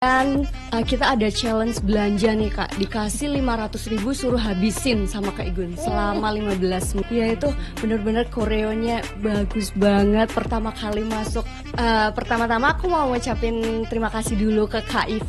Kan kita ada challenge belanja nih Kak, dikasih 500.000 suruh habisin sama Kak Igun selama 15 menit. Ya itu bener-bener koreonya bagus banget. Pertama kali masuk, pertama-tama aku mau ngucapin terima kasih dulu ke Kak If.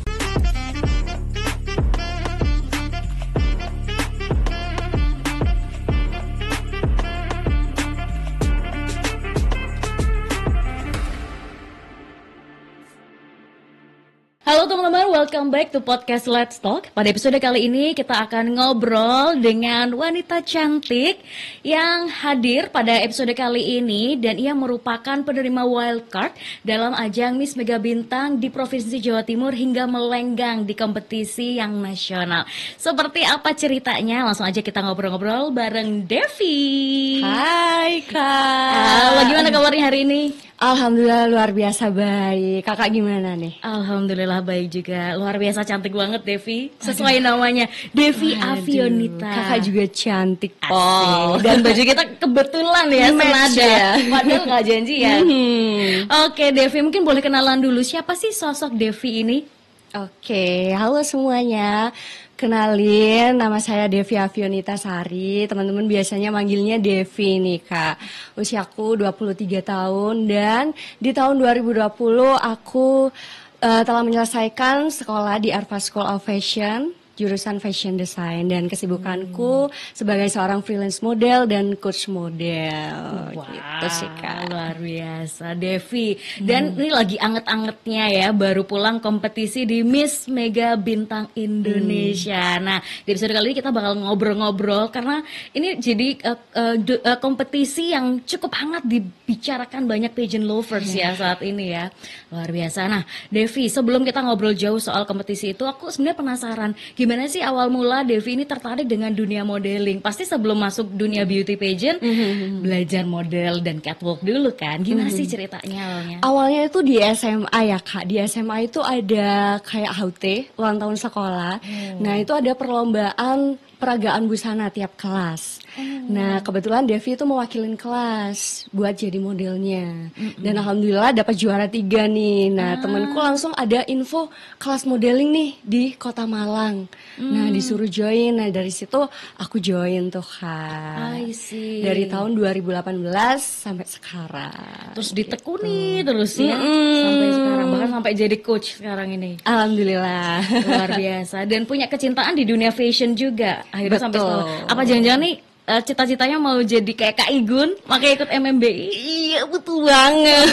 Halo teman-teman, welcome back to podcast Let's Talk. Pada episode kali ini kita akan ngobrol dengan wanita cantik yang hadir pada episode kali ini, dan ia merupakan penerima wildcard dalam ajang Miss Mega Bintang di Provinsi Jawa Timur hingga melenggang di kompetisi yang nasional. Seperti apa ceritanya? Langsung aja kita ngobrol-ngobrol bareng Devi. Hai Kak. Halo, gimana kabarnya hari ini? Alhamdulillah luar biasa baik. Kakak gimana nih? Alhamdulillah baik juga. Luar biasa cantik banget Devi. Sesuai namanya, Devi Avionita. Kakak juga cantik. Oh, dan baju kita kebetulan ya senada ya. Padahal nggak janjian. Oke Devi, mungkin boleh kenalan dulu. Siapa sih sosok Devi ini? Oke, halo semuanya. Kenalin, nama saya Devi Avionita Sari. Teman-teman biasanya manggilnya Devi nih Kak. Usiaku 23 tahun dan di tahun 2020 aku telah menyelesaikan sekolah di Arfa School of Fashion, jurusan Fashion Design, dan kesibukanku sebagai seorang freelance model dan coach model. Wow, gitu sih Kak. luar biasa Devi. Dan ini lagi anget-angetnya ya, baru pulang kompetisi di Miss Mega Bintang Indonesia. Nah, di episode kali ini kita bakal ngobrol-ngobrol karena ini jadi kompetisi yang cukup hangat dibicarakan banyak pageant lovers ya saat ini ya. Luar biasa. Nah, Devi, sebelum kita ngobrol jauh soal kompetisi itu, aku sebenarnya penasaran gimana sih awal mula Devi ini tertarik dengan dunia modeling? Pasti sebelum masuk dunia beauty pageant belajar model dan catwalk dulu kan? Gimana sih ceritanya awalnya? Awalnya itu di SMA ya Kak. Di SMA itu ada kayak HUT, ulang tahun sekolah. Nah itu ada perlombaan peragaan busana tiap kelas. Nah kebetulan Devi itu mewakilin kelas buat jadi modelnya. Dan alhamdulillah dapat juara 3 nih. Nah temanku langsung ada info kelas modeling nih di Kota Malang. Nah disuruh join. Nah dari situ aku join tuh Kak. I see. Dari tahun 2018 sampai sekarang. Terus ditekuni terus ya sampai sekarang, bahkan sampai jadi coach sekarang ini. Alhamdulillah. Luar biasa. Dan punya kecintaan di dunia fashion juga. Akhirnya sampai Betul. sekarang. Apa jangan-jangan nih cita-citanya mau jadi kayak Kak Igun, makanya ikut MMBI? Iya betul banget.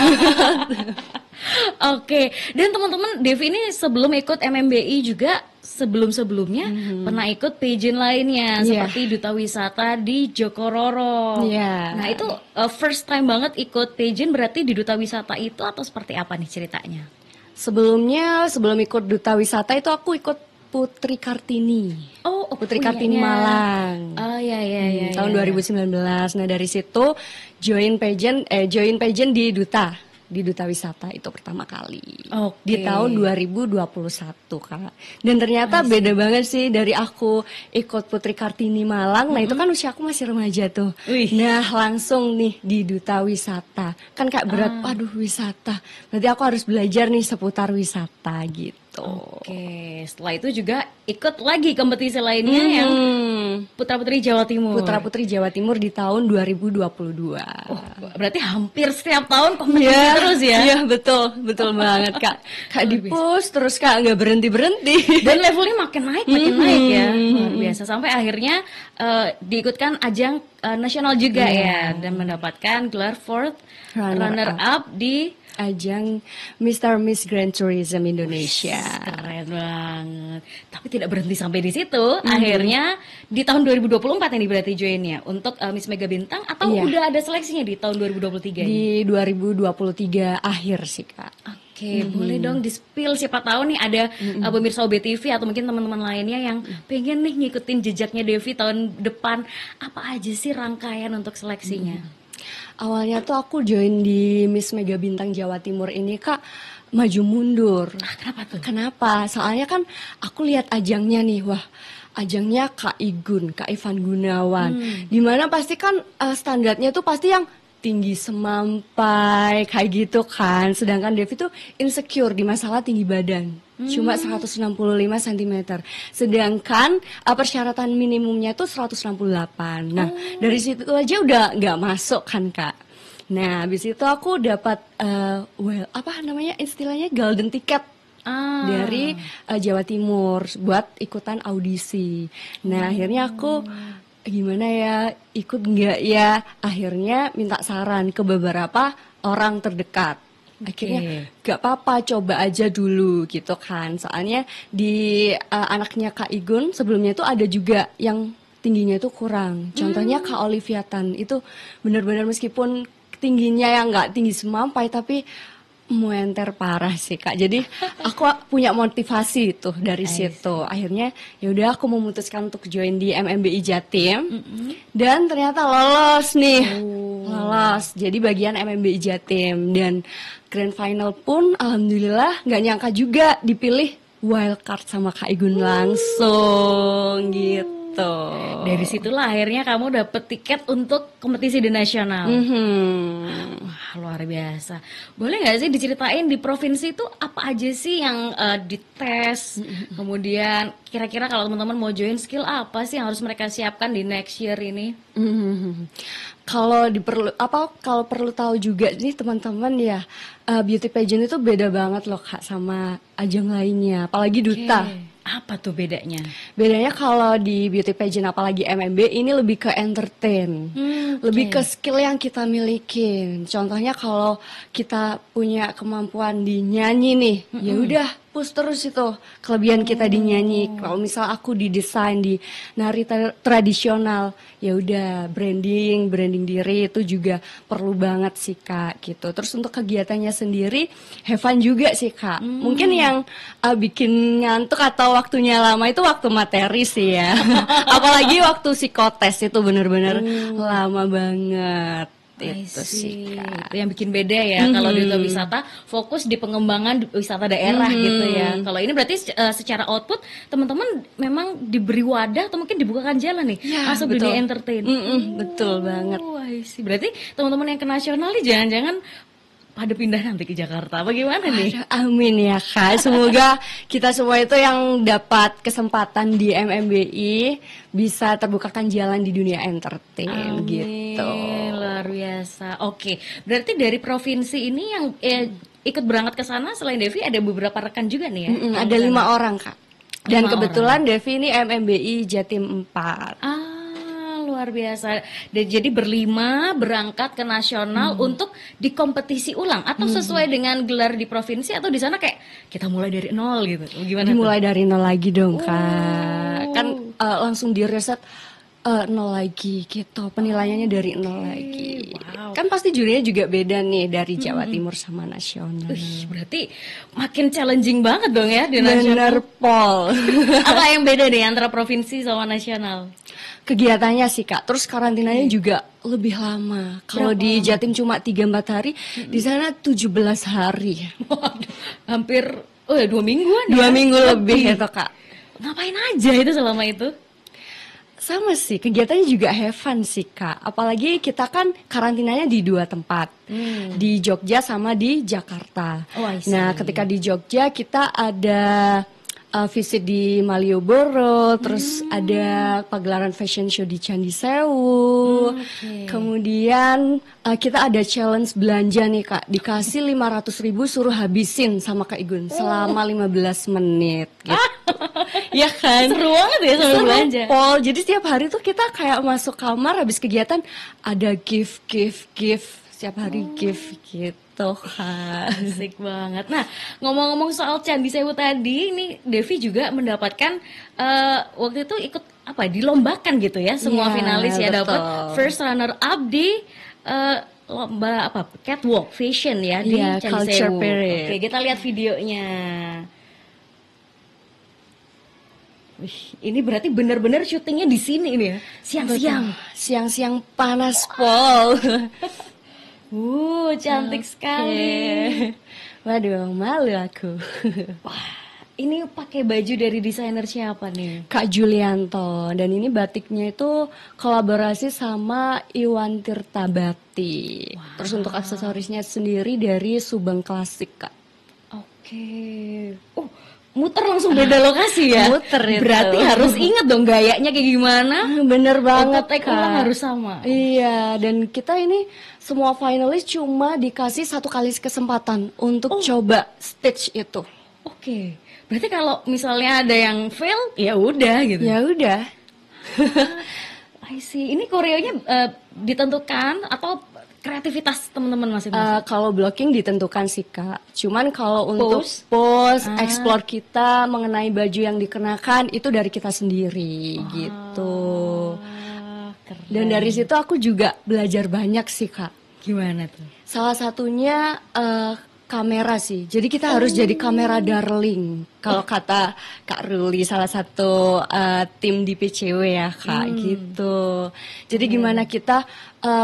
Oke, dan teman-teman, Devi ini sebelum ikut MMBI juga sebelum-sebelumnya pernah ikut pageant lainnya seperti Duta Wisata di Jokororo. Nah itu first time banget ikut pageant, berarti di Duta Wisata itu atau seperti apa nih ceritanya? Sebelum ikut Duta Wisata itu aku ikut Putri Kartini. Oh, Putri Kartini Malang. Oh ya. Tahun 2019. Nah dari situ join pageant di Duta Wisata itu pertama kali. Di tahun 2021 Kak. Dan ternyata beda banget sih dari aku ikut Putri Kartini Malang. Nah itu kan usia aku masih remaja tuh. Nah langsung nih di Duta Wisata. Kan Kak berat, waduh wisata. Berarti aku harus belajar nih seputar wisata gitu. Oke, setelah itu juga ikut lagi kompetisi lainnya yang Putra Putri Jawa Timur. Putra Putri Jawa Timur di tahun 2022. Oh, berarti hampir setiap tahun kompetisi terus ya? Iya betul banget Kak. Kak di push terus Kak nggak berhenti. Dan levelnya makin naik ya, luar biasa. Sampai akhirnya diikutkan ajang nasional juga ya, dan mendapatkan gelar fourth runner up di ajang Mr. Miss Grand Tourism Indonesia. Keren banget. Tapi tidak berhenti sampai di situ. Akhirnya di tahun 2024 ini berarti joinnya untuk Miss Mega Bintang, atau udah ada seleksinya di tahun 2023 Di ini? 2023 akhir sih Kak. Oke, boleh dong di-spill, siapa tahu nih ada pemirsa OBTV atau mungkin teman-teman lainnya yang pengen nih ngikutin jejaknya Devi tahun depan. Apa aja sih rangkaian untuk seleksinya? Awalnya tuh aku join di Miss Mega Bintang Jawa Timur ini Kak maju mundur. Kenapa tuh? Kenapa? Soalnya kan aku lihat ajangnya nih, wah ajangnya Kak Igun, Kak Ivan Gunawan. Dimana pasti kan standarnya tuh pasti yang tinggi semampai kayak gitu kan. Sedangkan Devi tuh insecure di masalah tinggi badan. Cuma 165 cm. Sedangkan persyaratan minimumnya tuh 168. Nah, dari situ aja udah nggak masuk kan, Kak. Nah, habis itu aku dapat apa namanya istilahnya golden ticket dari Jawa Timur buat ikutan audisi. Nah, akhirnya aku gimana ya, ikut nggak ya? Akhirnya minta saran ke beberapa orang terdekat. Akhirnya gak apa-apa, coba aja dulu gitu kan. Soalnya di anaknya Kak Igun sebelumnya itu ada juga yang tingginya itu kurang. Contohnya Kak Olivia Tan itu benar-benar meskipun tingginya yang nggak tinggi semampai tapi muenter parah sih Kak. Jadi aku punya motivasi tuh dari situ. Akhirnya ya udah aku memutuskan untuk join di MMBI Jatim. Dan ternyata lolos nih. Lolos. Jadi bagian MMBI Jatim dan grand final pun alhamdulillah nggak nyangka juga dipilih wildcard sama Kak Igun langsung gitu. Dari situlah akhirnya kamu dapet tiket untuk kompetisi di nasional. Wah, luar biasa. Boleh nggak sih diceritain di provinsi itu apa aja sih yang dites? Kemudian kira-kira kalau teman-teman mau join, skill apa sih yang harus mereka siapkan di next year ini? Kalau perlu tahu juga nih teman-teman ya, beauty pageant itu beda banget loh Kak sama ajang lainnya, apalagi duta. Apa tuh bedanya? Bedanya kalau di beauty pageant apalagi MMB ini lebih ke entertain, lebih ke skill yang kita miliki. Contohnya kalau kita punya kemampuan di nyanyi nih, ya udah push terus itu kelebihan kita di nyanyi. Kalau misal aku di desain, di nari tradisional, ya udah branding diri itu juga perlu banget sih Kak gitu. Terus untuk kegiatannya sendiri, have fun juga sih Kak. Mungkin yang bikin ngantuk atau waktunya lama itu waktu materi sih ya. Apalagi waktu psikotes itu bener-bener lama banget. Itu sih Kak. Itu yang bikin beda ya. Kalau di duta wisata fokus di pengembangan wisata daerah gitu ya. Kalau ini berarti secara output teman-teman memang diberi wadah atau mungkin dibukakan jalan nih masuk dunia entertain. Betul banget. Berarti teman-teman yang ke nasional nih jangan-jangan pada pindah nanti ke Jakarta, bagaimana nih? Amin ya Kak, semoga kita semua itu yang dapat kesempatan di MMBI bisa terbukakan jalan di dunia entertain. Gitu. Luar biasa. Oke, berarti dari provinsi ini yang ikut berangkat ke sana selain Devi ada beberapa rekan juga nih ya? Ada 5 orang Kak, dan kebetulan Devi ini MMBI Jatim 4. Luar biasa. Jadi berlima berangkat ke nasional untuk dikompetisi ulang atau sesuai dengan gelar di provinsi atau di sana kayak kita mulai dari nol gitu. Gimana? Dimulai dari nol lagi dong Kak. Kan langsung di reset nol lagi gitu. Penilaiannya dari nol lagi. Kan pasti jurinya juga beda nih dari Jawa Timur sama nasional. Berarti makin challenging banget dong ya di nasional. Bener Pol. Apa yang beda nih antara provinsi sama nasional? Kegiatannya sih Kak, terus karantinanya juga lebih lama. Kalau di Jatim cuma 3-4 hari, di sana 17 hari. Hampir 2 mingguan 2 minggu lebih itu Kak. Ngapain aja itu selama itu? Sama sih, kegiatannya juga have fun sih Kak. Apalagi kita kan karantinanya di 2 tempat, di Jogja sama di Jakarta. Nah ketika di Jogja kita ada visit di Malioboro, terus ada pagelaran fashion show di Candi Sewu. Kemudian kita ada challenge belanja nih Kak, dikasih 500.000 suruh habisin sama Kak Igun selama 15 menit gitu. Ya kan? Seru banget ya sambil belanja. Pol. Jadi setiap hari tuh kita kayak masuk kamar habis kegiatan ada gift. Setiap hari gift gitu. Asik banget. Nah, ngomong-ngomong soal Candi Sewu tadi, ini Devi juga mendapatkan waktu itu ikut dilombakan gitu ya, semua finalis ya dapat first runner up di lomba catwalk fashion ya di Candi Sewu. Oke, kita lihat videonya. Ini berarti benar-benar syutingnya di sini ini ya, siang-siang panas Pol. Cantik sekali. Waduh, malu aku. Wah, Ini pakai baju dari desainer siapa nih? Kak Julianto, dan ini batiknya itu kolaborasi sama Iwan Tirtabati. Terus untuk aksesorisnya sendiri dari Subang Klasik, Kak. Oke. Oh, muter langsung beda lokasi ya? Muter itu. Berarti harus inget dong gayanya kayak gimana? Bener banget, Take Kak. ulang harus sama. Iya, dan kita ini semua finalis cuma dikasih 1 kali kesempatan untuk coba stitch itu. Oke. Berarti kalau misalnya ada yang fail, ya udah gitu. Ya udah. I see. Ini koreonya ditentukan atau kreativitas teman-teman masing-masing? Kalau blocking ditentukan sih, Kak. Cuman kalau untuk pose, explore kita mengenai baju yang dikenakan itu dari kita sendiri gitu. Keren. Dan dari situ aku juga belajar banyak sih, Kak. Gimana tuh? Salah satunya kamera sih. Jadi kita harus jadi kamera darling. Kalau kata Kak Ruli, salah satu tim di PCW ya, Kak, gitu. Jadi gimana kita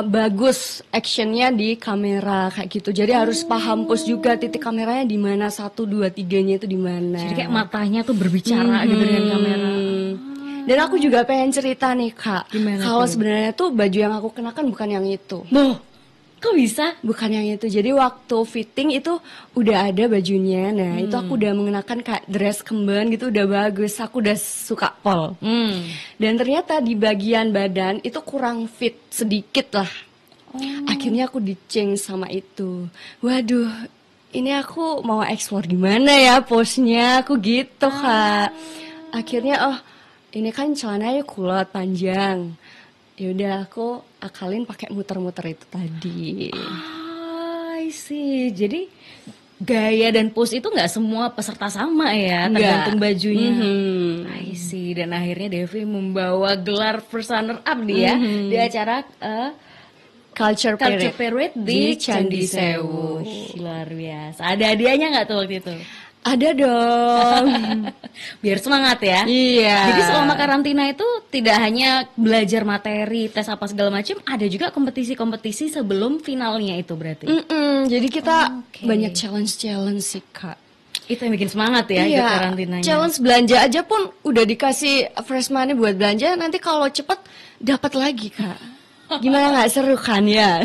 bagus actionnya di kamera kayak gitu. Jadi harus paham pose juga, titik kameranya di mana, 1, 2, 3-nya itu di mana. Jadi kayak matanya tuh berbicara gitu dengan kamera. Dan aku juga pengen cerita nih, Kak. Gimana Kalau tuh? sebenarnya tuh baju yang aku kenakan bukan yang itu. Loh, kok bisa? Bukan yang itu. Jadi waktu fitting itu udah ada bajunya. Nah, itu aku udah mengenakan kayak dress kemben gitu, udah bagus. Aku udah suka pol. Dan ternyata di bagian badan itu kurang fit sedikit lah. Akhirnya aku di-change sama itu. Waduh, ini aku mau explore gimana ya pose-nya. Aku gitu, Kak. Akhirnya ini kan celananya kulot panjang. Yaudah aku akalin pakai muter-muter itu tadi. I see. Jadi gaya dan pose itu nggak semua peserta sama ya, tergantung bajunya. I see. Dan akhirnya Devi membawa gelar first runner up dia di acara Culture Parade di Candi Sewu. Luar biasa. Ada hadiahnya nggak tuh waktu itu? Ada dong. Biar semangat ya. Iya. Jadi selama karantina itu tidak hanya belajar materi, tes apa segala macam, ada juga kompetisi-kompetisi sebelum finalnya itu berarti. Jadi kita banyak challenge sih, Kak. Itu yang bikin semangat ya ikut karantinanya. Challenge belanja aja pun udah dikasih fresh money buat belanja, nanti kalau cepet dapat lagi, Kak. Gimana nggak seru kan ya?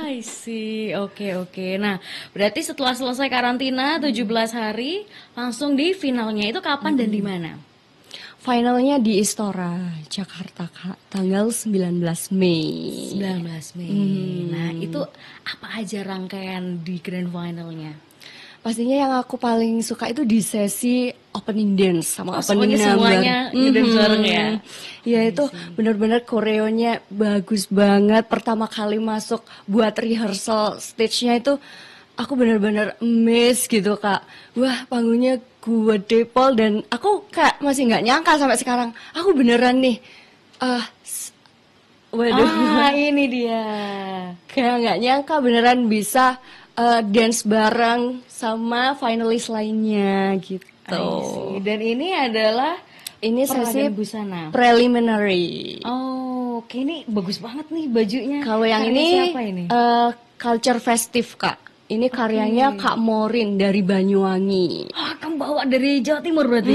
I see. Oke. Nah, berarti setelah selesai karantina 17 hari, langsung di finalnya itu kapan dan di mana? Finalnya di Istora, Jakarta, Kak, tanggal 19 Mei. 19 Mei. Nah, itu apa aja rangkaian di grand finalnya? Pastinya yang aku paling suka itu di sesi opening dance sama opening semuanya number. ngedance bareng ya? Ya itu benar-benar koreonya bagus banget. Pertama kali masuk buat rehearsal stage-nya itu aku benar-benar amazed gitu, Kak. Wah, panggungnya gede pol, dan aku kayak masih nggak nyangka sampai sekarang. Aku beneran nih waduh, ini dia. kayak nggak nyangka beneran bisa dance bareng sama finalis lainnya gitu. I see. Dan ini adalah sesi busana preliminary. Oh, oke, ini bagus banget nih bajunya. Kalau yang Karya ini, siapa ini? Culture Festive, Kak. Ini karyanya Kak Morin dari Banyuwangi. Kamu bawa dari Jawa Timur berarti?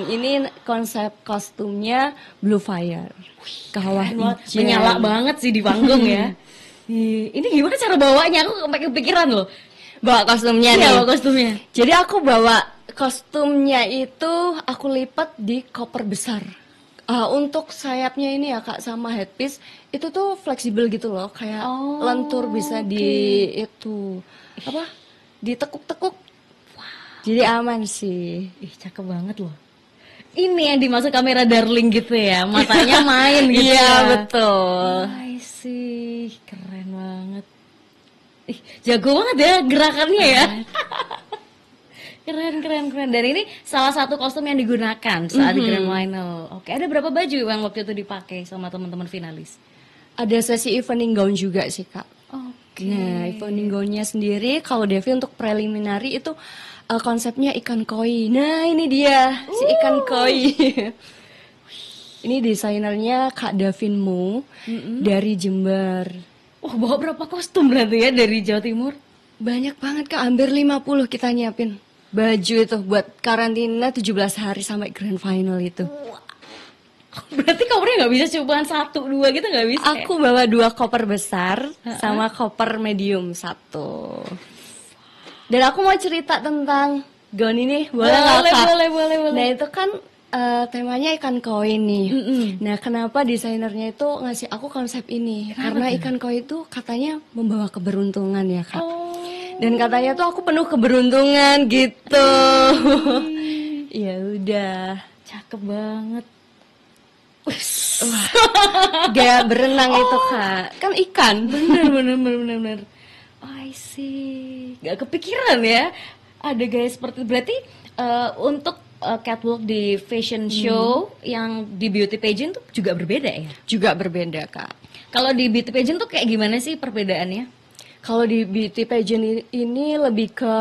Ini konsep kostumnya Blue Fire. Kawah ijen. Menyala banget sih di panggung ya. Ini gimana cara bawanya? Aku sampai kepikiran loh. Bawa kostumnya nih. Iya, bawa kostumnya. Jadi aku bawa kostumnya itu aku lipat di koper besar. Untuk sayapnya ini ya, Kak, sama headpiece itu tuh fleksibel gitu loh, kayak lentur bisa ditekuk-tekuk. Jadi aman sih. Ih, cakep banget loh. Ini yang dimaksud kamera darling gitu ya, matanya main gitu. Iya, ya. betul. I see, keren banget. Ih, jago banget ya gerakannya ya. Keren. Dan ini salah satu kostum yang digunakan saat di Grand Final. Oke, ada berapa baju yang waktu itu dipakai sama teman-teman finalis? Ada sesi evening gown juga sih, Kak. Oke. Nah, evening gownnya sendiri kalau Devi untuk preliminary itu konsepnya ikan koi. Nah, ini dia si ikan koi. Ini desainernya Kak Davin Mu dari Jember. Wah, bawa berapa kostum berarti ya dari Jawa Timur? Banyak banget, Kak, hampir 50 kita nyiapin. baju itu buat karantina 17 hari sampai grand final itu. Berarti kopernya nggak bisa cuma 1-2 gitu, nggak bisa? Aku bawa 2 koper besar sama koper medium 1. Dan aku mau cerita tentang gaun ini, boleh nggak Kak? Boleh. Nah itu kan temanya ikan koi nih. Nah kenapa desainernya itu ngasih aku konsep ini? Karena ikan koi itu katanya membawa keberuntungan ya Kak. Dan katanya tuh aku penuh keberuntungan gitu. Ya udah, Cakep banget. wah, gaya berenang itu Kak, kan ikan. Bener. I see. Gak kepikiran ya ada gaya seperti itu. Berarti untuk catwalk di fashion show yang di beauty pageant tuh juga berbeda ya? Juga berbeda Kak. Kalau di beauty pageant tuh kayak gimana sih perbedaannya? Kalau di beauty pageant ini lebih ke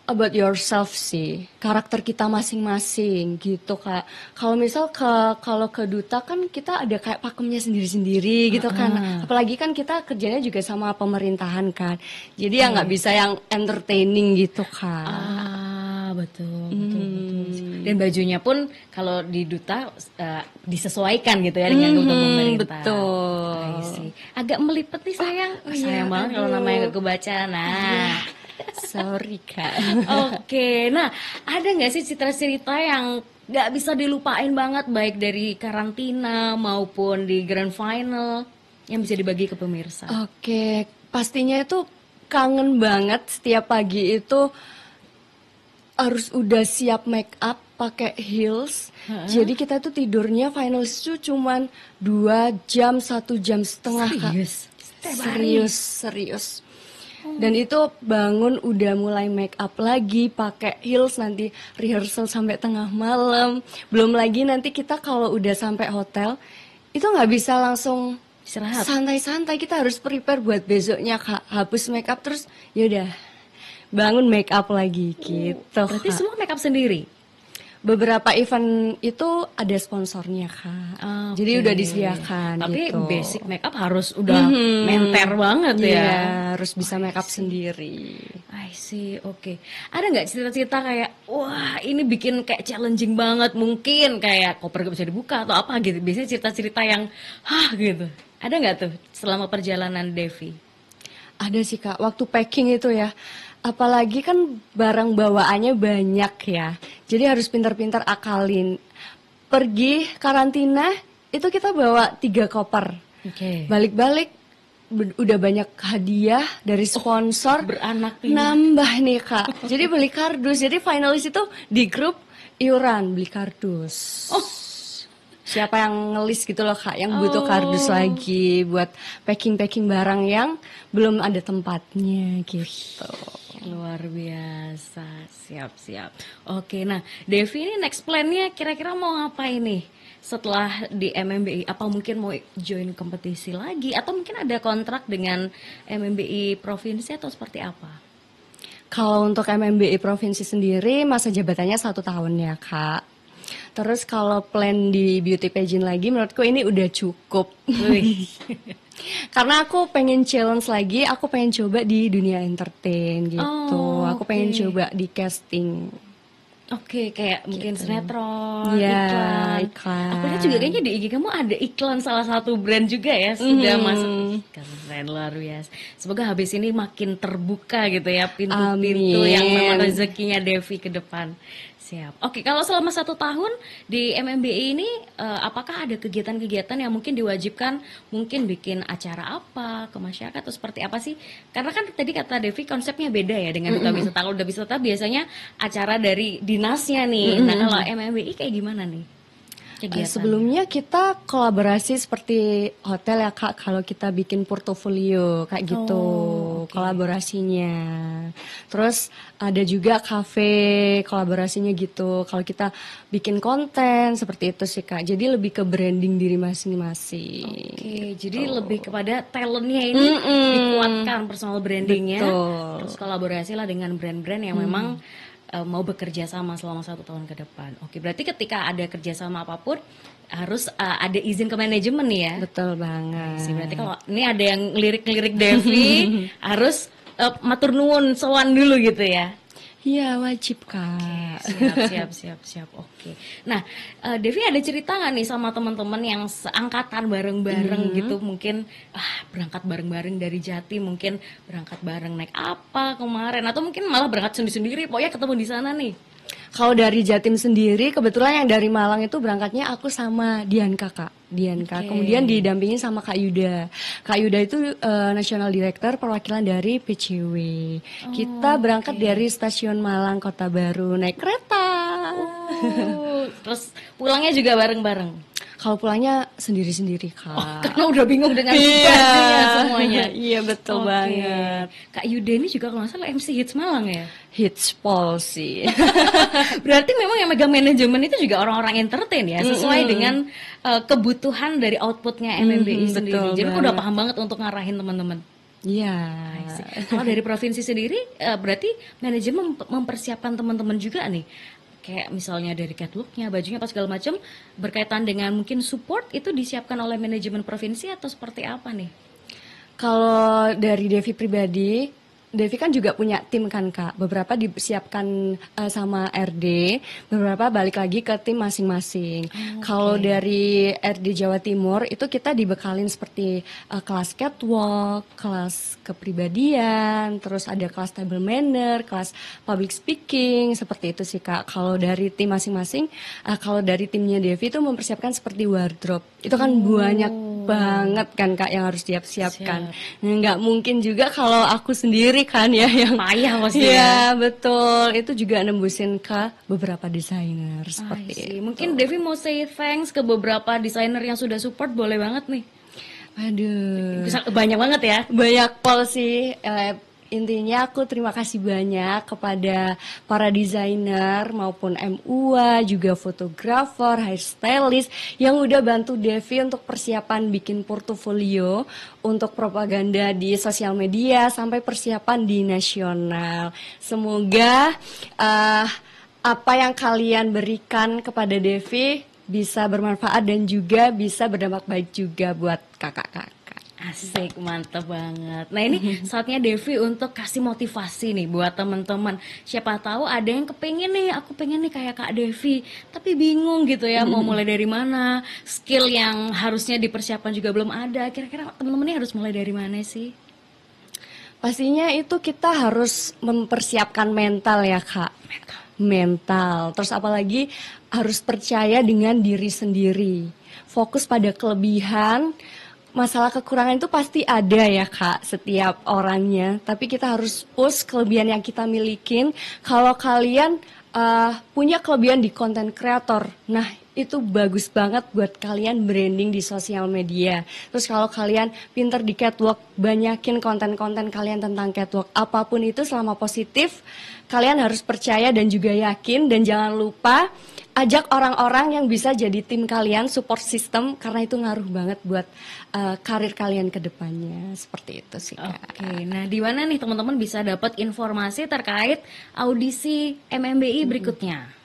about yourself sih, karakter kita masing-masing gitu Kak. Kalau misal kalau ke duta kan kita ada kayak pakemnya sendiri-sendiri gitu kan. Apalagi kan kita kerjanya juga sama pemerintahan kan. Jadi ya nggak bisa yang entertaining gitu Kak. Betul. Dan bajunya pun kalau di duta disesuaikan gitu ya dengan kebutuhan pemerintah. Betul. I see. Agak melipet nih sayang. Sayang banget kalau namanya gak kebaca. Nah. Sorry Kak. Oke, nah ada nggak sih cerita-cerita yang nggak bisa dilupain banget baik dari karantina maupun di grand final yang bisa dibagi ke pemirsa? Oke, pastinya itu kangen banget setiap pagi itu harus udah siap make up, pakai heels. Jadi kita tuh tidurnya finalis itu cuman 2 jam, 1 jam setengah Kak. Serius. Dan itu bangun udah mulai make up lagi, pakai heels, nanti rehearsal sampai tengah malam. Belum lagi nanti kita kalau udah sampai hotel itu nggak bisa langsung Istirahat. santai-santai, kita harus prepare buat besoknya Kak. Hapus make up terus yaudah bangun make up lagi gitu. Berarti Kak. semua make up sendiri? Beberapa event itu ada sponsornya Kak. Jadi udah disediakan. Tapi gitu. basic make up harus udah menter banget ya. Iya, harus bisa make up sendiri. I see, oke. Ada nggak cerita-cerita kayak, wah ini bikin kayak challenging banget, mungkin kayak koper gak bisa dibuka atau apa gitu. Biasanya cerita-cerita yang, gitu. Ada nggak tuh selama perjalanan Devi? Ada sih Kak, waktu packing itu ya. Apalagi kan barang bawaannya banyak ya. Jadi harus pintar-pintar akalin. Pergi karantina itu kita bawa 3 koper. Oke. Balik-balik udah banyak hadiah dari sponsor. Beranak pinak. Nambah nih Kak. Jadi beli kardus. Jadi finalis itu di grup iuran beli kardus. Siapa yang ngelis gitu loh Kak, yang butuh kardus lagi buat packing-packing barang yang belum ada tempatnya gitu. Luar biasa, siap. Oke, nah Devi ini next plan-nya kira-kira mau ngapain nih setelah di MMBI? Apa mungkin mau join kompetisi lagi? Atau mungkin ada kontrak dengan MMBI provinsi atau seperti apa? Kalau untuk MMBI provinsi sendiri masa jabatannya 1 tahun ya Kak. Terus kalau plan di beauty pageant lagi menurutku ini udah cukup. Karena aku pengen challenge lagi, aku pengen coba di dunia entertain gitu. Aku pengen coba di casting. Oke, kayak mungkin sinetron, Iya, iklan. Aku lihat juga kayaknya di IG kamu ada iklan salah satu brand juga ya, sudah masuk. Keren, luar biasa. Semoga habis ini makin terbuka gitu ya pintu-pintu yang memang rezekinya Devi ke depan. Siap. Oke, kalau selama 1 tahun di MMBI ini, apakah ada kegiatan-kegiatan yang mungkin diwajibkan, mungkin bikin acara apa ke masyarakat atau seperti apa sih? Karena kan tadi kata Devi konsepnya beda ya dengan Duta Wisata. Kalau Duta Wisata biasanya acara dari dinasnya nih. Nah kalau MMBI kayak gimana nih? Sebelumnya kita kolaborasi seperti hotel ya Kak, kalau kita bikin portofolio kayak gitu, kolaborasinya. Terus ada juga cafe kolaborasinya gitu, kalau kita bikin konten seperti itu sih Kak. Jadi lebih ke branding diri masing-masing. Oke, jadi lebih kepada talentnya ini dikuatkan, personal brandingnya. Terus kolaborasi lah dengan brand-brand yang memang mau bekerja sama selama 1 tahun ke depan. Oke, berarti ketika ada kerjasama apapun harus ada izin ke manajemen nih ya. Betul banget. Berarti kalau ini ada yang lirik-lirik Devi harus matur nuwun sowan dulu gitu ya. Iya, wajib Kak. Siap. Oke. Nah, Devi ada cerita nggak nih sama teman-teman yang seangkatan bareng-bareng gitu? Mungkin berangkat bareng-bareng dari Jatim, mungkin berangkat bareng naik apa kemarin, atau mungkin malah berangkat sendiri-sendiri. Pokoknya ketemu di sana nih. Kalau dari Jatim sendiri, kebetulan yang dari Malang itu berangkatnya aku sama Dianka Kak. Dianka, kemudian didampingin sama Kak Yuda. Kak Yuda itu National Director perwakilan dari PCW. Kita berangkat dari stasiun Malang Kota Baru naik kereta. Terus pulangnya juga bareng-bareng. Kalau pulangnya sendiri-sendiri Kak. Karena udah bingung dengan situasinya semuanya. Iya betul banget. Kak Yuda ini juga kalau nggak salah MC Hits Malang ya. Hits Pol sih. Berarti memang yang megang manajemen itu juga orang-orang entertain ya, sesuai dengan kebutuhan dari outputnya MMBI sendiri. Betul Jadi aku udah paham banget untuk ngarahin teman-teman. Iya. Kalau dari provinsi sendiri, berarti manajemen mempersiapkan teman-teman juga nih. Kayak misalnya dari catwalknya, bajunya, apa segala macam, berkaitan dengan mungkin support itu disiapkan oleh manajemen provinsi atau seperti apa nih? Kalau dari Devi pribadi, Devi kan juga punya tim kan Kak, beberapa disiapkan sama RD, beberapa balik lagi ke tim masing-masing. Kalau dari RD Jawa Timur itu kita dibekalin seperti kelas catwalk, kelas kepribadian, terus ada kelas table manner, kelas public speaking, seperti itu sih Kak. Kalau dari tim masing-masing, kalau dari timnya Devi itu mempersiapkan seperti wardrobe, itu kan banyak banget kan Kak yang harus siapkan. Nggak mungkin juga kalau aku sendiri kan ya yang payah pasti ya. Betul, itu juga nembusin ke beberapa desainer seperti itu. Mungkin Devi mau say thanks ke beberapa desainer yang sudah support, boleh banget nih. Aduh, banyak banget ya. Banyak pol sih. Intinya aku terima kasih banyak kepada para desainer maupun MUA, juga fotografer, hairstylist yang udah bantu Devi untuk persiapan bikin portofolio untuk propaganda di sosial media sampai persiapan di nasional. Semoga apa yang kalian berikan kepada Devi bisa bermanfaat dan juga bisa berdampak baik juga buat kakak-kakak. Asik, mantap banget. Nah ini saatnya Devi untuk kasih motivasi nih buat teman-teman. Siapa tahu ada yang kepengen nih, aku pengen nih kayak Kak Devi, tapi bingung gitu ya mau mulai dari mana. Skill yang harusnya dipersiapkan juga belum ada. Kira-kira teman-teman ini harus mulai dari mana sih? Pastinya itu kita harus mempersiapkan mental ya Kak. Mental. Terus apalagi harus percaya dengan diri sendiri. Fokus pada kelebihan. Masalah kekurangan itu pasti ada ya Kak, setiap orangnya. Tapi kita harus push kelebihan yang kita milikin. Kalau kalian punya kelebihan di content creator, nah itu bagus banget buat kalian branding di sosial media. Terus kalau kalian pinter di catwalk, banyakin konten-konten kalian tentang catwalk. Apapun itu selama positif, kalian harus percaya dan juga yakin. Dan jangan lupa ajak orang-orang yang bisa jadi tim kalian, support system, karena itu ngaruh banget buat karir kalian ke depannya. Seperti itu sih Kak. Oke, nah di mana nih teman-teman bisa dapat informasi terkait audisi MMBI berikutnya?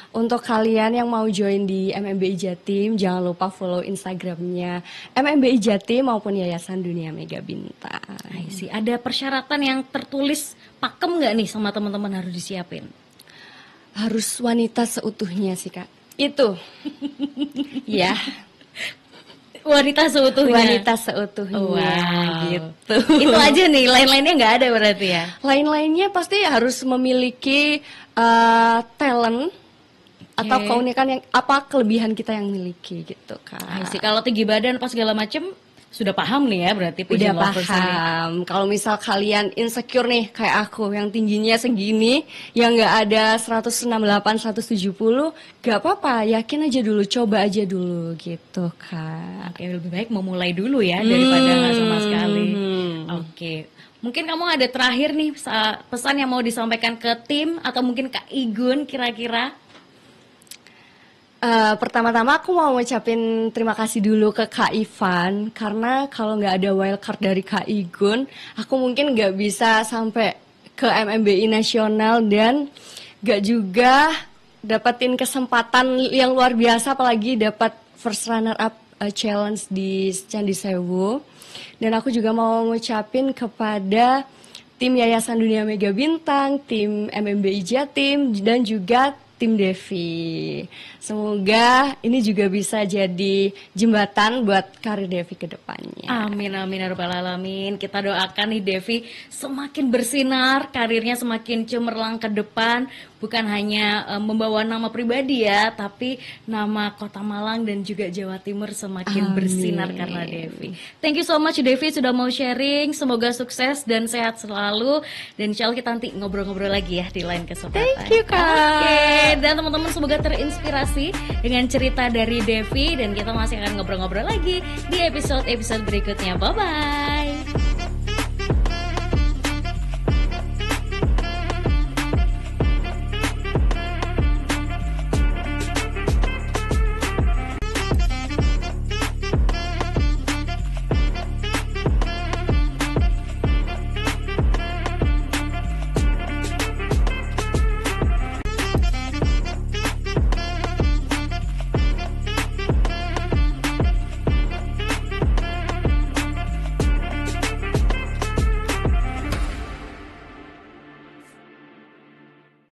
Untuk kalian yang mau join di MMBI Jatim, jangan lupa follow Instagramnya MMBI Jatim maupun Yayasan Dunia Mega Bintang. Ada persyaratan yang tertulis pakem nggak nih sama teman-teman harus disiapin? Harus wanita seutuhnya sih Kak. Itu. Ya. Wanita seutuhnya. Wanita seutuhnya. Gitu. Itu aja nih, lain-lainnya nggak ada berarti ya? Lain-lainnya pasti harus memiliki talent atau keunikan yang apa kelebihan kita yang miliki gitu Kak. Kalau tinggi badan pas segala macem sudah paham nih ya berarti. Udah paham. Kalau misal kalian insecure nih kayak aku yang tingginya segini, yang nggak ada 168, 170, nggak apa-apa, yakin aja dulu, coba aja dulu gitu Kak. Oke, lebih baik memulai dulu ya daripada nggak sama sekali. Oke. Mungkin kamu ada terakhir nih pesan yang mau disampaikan ke tim atau mungkin Kak Igun kira-kira? Pertama-tama aku mau ngucapin terima kasih dulu ke Kak Ivan, karena kalau nggak ada wildcard dari Kak Igun, aku mungkin nggak bisa sampai ke MMBI nasional dan nggak juga dapetin kesempatan yang luar biasa, apalagi dapat first runner up challenge di Candi Sewu. Dan aku juga mau ngucapin kepada tim Yayasan Dunia Mega Bintang, tim MMBI Jatim, dan juga tim Devi. Semoga ini juga bisa jadi jembatan buat karir Devi ke depannya. Amin amin ya rabbal alamin. Kita doakan nih Devi semakin bersinar, karirnya semakin cemerlang ke depan, bukan hanya membawa nama pribadi ya, tapi nama Kota Malang dan juga Jawa Timur semakin bersinar karena Devi. Thank you so much Devi sudah mau sharing. Semoga sukses dan sehat selalu. Dan insya Allah kita nanti ngobrol-ngobrol lagi ya di lain kesempatan. Thank you Kak. Oke, dan teman-teman semoga terinspirasi dengan cerita dari Devi, dan kita masih akan ngobrol-ngobrol lagi di episode-episode berikutnya. Bye-bye.